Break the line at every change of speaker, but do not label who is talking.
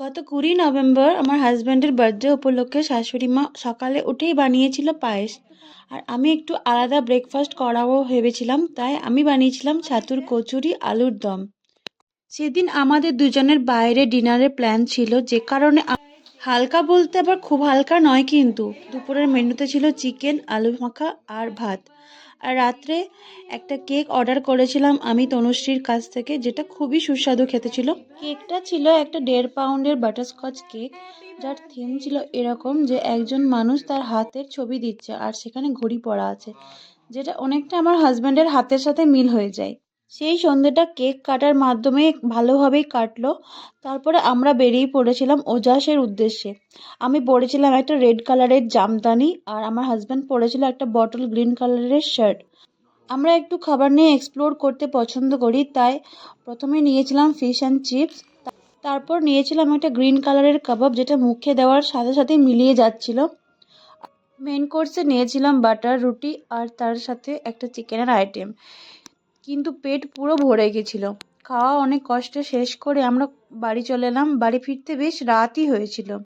গত 20 নভেম্বর আমার হাজব্যান্ডের বার্থডে উপলক্ষে শাশুড়ি মা সকালে উঠেই বানিয়েছিল পায়েস। আর আমি একটু আলাদা ব্রেকফাস্ট করাবো ভেবেছিলাম, তাই আমি বানিয়েছিলাম ছাতুর কচুরি আলুর দম। সেদিন আমাদের দুজনের বাইরে ডিনারের প্ল্যান ছিল, যে কারণে হালকা বলতে আবার খুব হালকা নয়, কিন্তু দুপুরের মেনুতে ছিল চিকেন, আলু মাখা আর ভাত। আর রাত্রে একটা কেক অর্ডার করেছিলাম আমি তনুশ্রীর কাছ থেকে, যেটা খুবই সুস্বাদু খেতে ছিল। কেকটা ছিল একটা 1.5 পাউন্ডের বাটারস্কচ কেক, যার থিম ছিল এরকম যে একজন মানুষ তার হাতের ছবি দিচ্ছে আর সেখানে ঘড়ি পড়া আছে, যেটা অনেকটা আমার হাজব্যান্ডের হাতের সাথে মিল হয়ে যায়। সেই সন্ধ্যেটা কেক কাটার মাধ্যমে ভালোভাবেই কাটলো। তারপরে আমরা বেরিয়ে পড়েছিলাম ওজাসের উদ্দেশ্যে। আমি পরেছিলাম একটা রেড কালারের জামদানি, আর আমার হাজব্যান্ড পরেছিল একটা বটল গ্রিন কালারের শার্ট। আমরা একটু খাবার নিয়ে এক্সপ্লোর করতে পছন্দ করি, তাই প্রথমে নিয়েছিলাম ফিশ অ্যান্ড চিপস। তারপর নিয়েছিলাম একটা গ্রিন কালারের কাবাব, যেটা মুখে দেওয়ার সাথে সাথে মিলিয়ে যাচ্ছিল। মেন কোর্সে নিয়েছিলাম বাটার রুটি আর তার সাথে একটা চিকেনের আইটেম, কিন্তু পেট পুরো ভরে গেছিল। খাওয়া অনেক কষ্টে শেষ করে আমরা বাড়ি চলে এলাম। বাড়ি ফিরতে বেশ রাতই হয়েছিল।